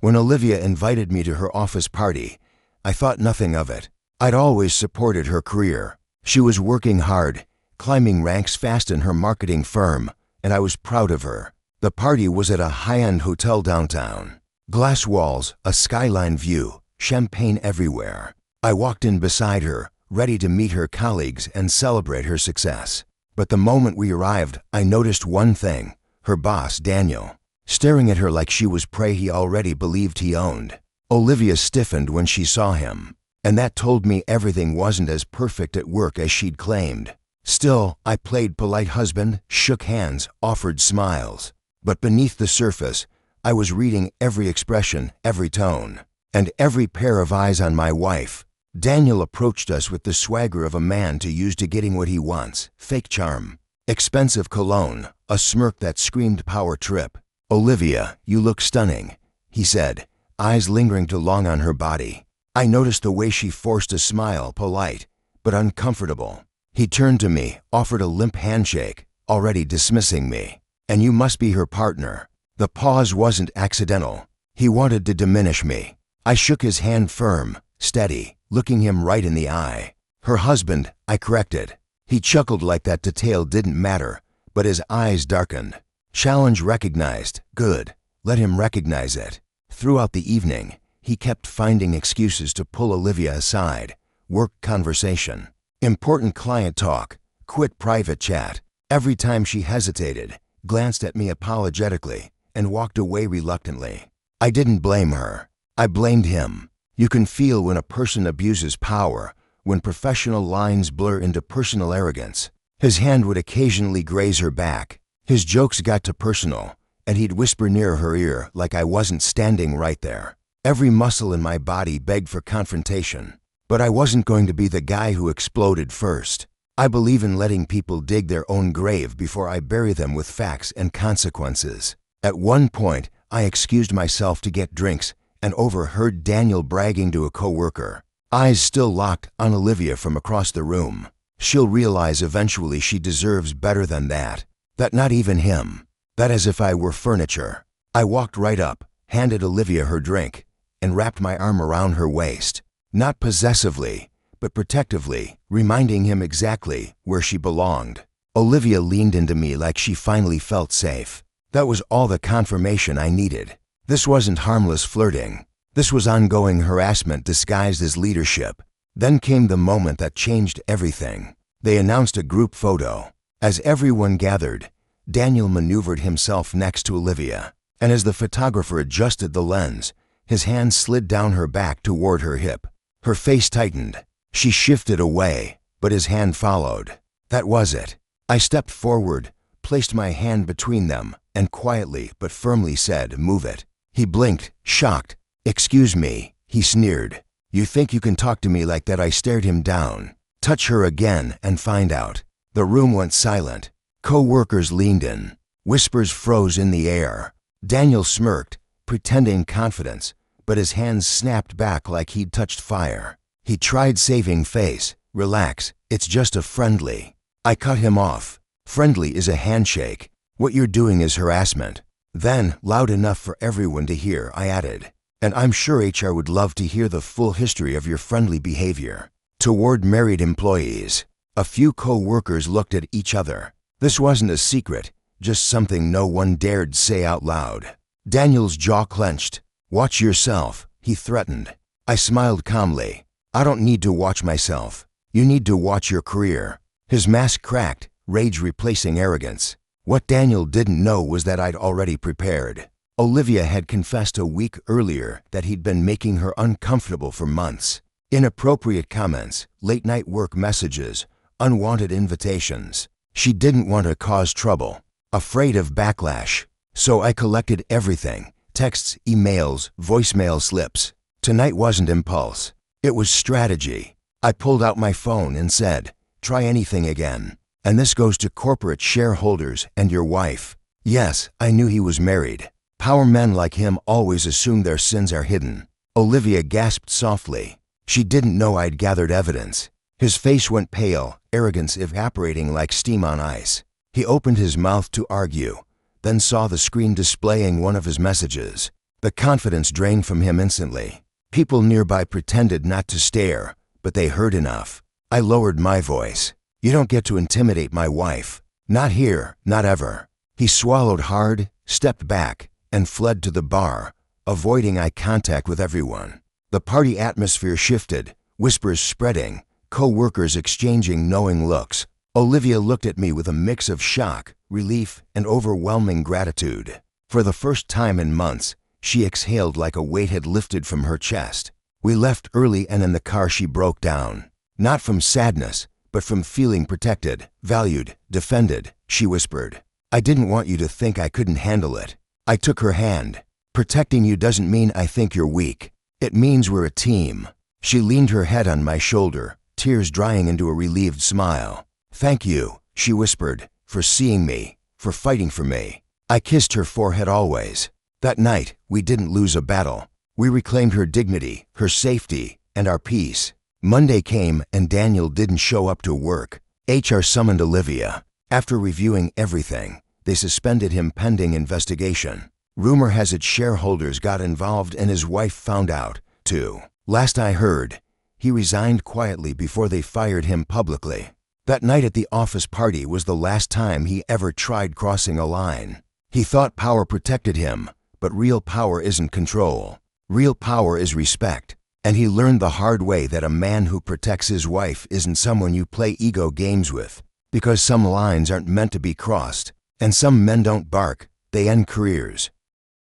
When Olivia invited me to her office party, I thought nothing of it. I'd always supported her career. She was working hard, climbing ranks fast in her marketing firm, and I was proud of her. The party was at a high-end hotel downtown. Glass walls, a skyline view, champagne everywhere. I walked in beside her, ready to meet her colleagues and celebrate her success. But the moment we arrived, I noticed one thing: her boss, Daniel, staring at her like she was prey he already believed he owned. Olivia stiffened when she saw him, and that told me everything wasn't as perfect at work as she'd claimed. Still, I played polite husband, shook hands, offered smiles. But beneath the surface, I was reading every expression, every tone, and every pair of eyes on my wife. Daniel approached us with the swagger of a man too used to getting what he wants: fake charm, expensive cologne, a smirk that screamed power trip. "Olivia, you look stunning," he said, eyes lingering too long on her body. I noticed the way she forced a smile, polite, but uncomfortable. He turned to me, offered a limp handshake, already dismissing me. "And you must be her partner." The pause wasn't accidental. He wanted to diminish me. I shook his hand firm, steady, looking him right in the eye. "Her husband," I corrected. He chuckled like that detail didn't matter, but his eyes darkened. Challenge recognized. Good. Let him recognize it. Throughout the evening, he kept finding excuses to pull Olivia aside. Work conversation, important client talk, quit private chat. Every time she hesitated, glanced at me apologetically, and walked away reluctantly. I didn't blame her. I blamed him. You can feel when a person abuses power, when professional lines blur into personal arrogance. His hand would occasionally graze her back. His jokes got too personal, and he'd whisper near her ear like I wasn't standing right there. Every muscle in my body begged for confrontation, but I wasn't going to be the guy who exploded first. I believe in letting people dig their own grave before I bury them with facts and consequences. At one point, I excused myself to get drinks and overheard Daniel bragging to a coworker. Eyes still locked on Olivia from across the room. "She'll realize eventually she deserves better than that. That not even him. That as if I were furniture." I walked right up, handed Olivia her drink, and wrapped my arm around her waist. Not possessively, but protectively, reminding him exactly where she belonged. Olivia leaned into me like she finally felt safe. That was all the confirmation I needed. This wasn't harmless flirting. This was ongoing harassment disguised as leadership. Then came the moment that changed everything. They announced a group photo. As everyone gathered, Daniel maneuvered himself next to Olivia, and as the photographer adjusted the lens, his hand slid down her back toward her hip. Her face tightened. She shifted away, but his hand followed. That was it. I stepped forward, placed my hand between them, and quietly but firmly said, "Move it." He blinked, shocked. "Excuse me," he sneered. "You think you can talk to me like that?" I stared him down. "Touch her again and find out." The room went silent. Co-workers leaned in. Whispers froze in the air. Daniel smirked, pretending confidence, but his hands snapped back like he'd touched fire. He tried saving face. "Relax, it's just a friendly." I cut him off. "Friendly is a handshake. What you're doing is harassment." Then, loud enough for everyone to hear, I added, "And I'm sure HR would love to hear the full history of your friendly behavior toward married employees." A few co-workers looked at each other. This wasn't a secret, just something no one dared say out loud. Daniel's jaw clenched. "Watch yourself," he threatened. I smiled calmly. "I don't need to watch myself. You need to watch your career." His mask cracked, rage replacing arrogance. What Daniel didn't know was that I'd already prepared. Olivia had confessed a week earlier that he'd been making her uncomfortable for months. Inappropriate comments, late-night work messages, unwanted invitations. She didn't want to cause trouble, afraid of backlash. So I collected everything: texts, emails, voicemail slips. Tonight wasn't impulse. It was strategy. I pulled out my phone and said, "Try anything again. And this goes to corporate shareholders and your wife." Yes, I knew he was married. Power men like him always assume their sins are hidden. Olivia gasped softly. She didn't know I'd gathered evidence. His face went pale, arrogance evaporating like steam on ice. He opened his mouth to argue, then saw the screen displaying one of his messages. The confidence drained from him instantly. People nearby pretended not to stare, but they heard enough. I lowered my voice. You don't get to intimidate my wife. Not here, not ever. He swallowed hard, stepped back, and fled to the bar, avoiding eye contact with everyone. The party atmosphere shifted, whispers spreading, co-workers exchanging knowing looks. Olivia looked at me with a mix of shock, relief, and overwhelming gratitude. For the first time in months, she exhaled like a weight had lifted from her chest. We left early, and in the car she broke down. Not from sadness, but from feeling protected, valued, defended, she whispered. I didn't want you to think I couldn't handle it. I took her hand. Protecting you doesn't mean I think you're weak. It means we're a team. She leaned her head on my shoulder, tears drying into a relieved smile. Thank you, she whispered, for seeing me, for fighting for me. I kissed her forehead always. That night, we didn't lose a battle. We reclaimed her dignity, her safety, and our peace. Monday came and Daniel didn't show up to work. HR summoned Olivia. After reviewing everything, they suspended him pending investigation. Rumor has it shareholders got involved and his wife found out, too. Last I heard, he resigned quietly before they fired him publicly. That night at the office party was the last time he ever tried crossing a line. He thought power protected him, but real power isn't control. Real power is respect. And he learned the hard way that a man who protects his wife isn't someone you play ego games with. Because some lines aren't meant to be crossed, and some men don't bark, they end careers.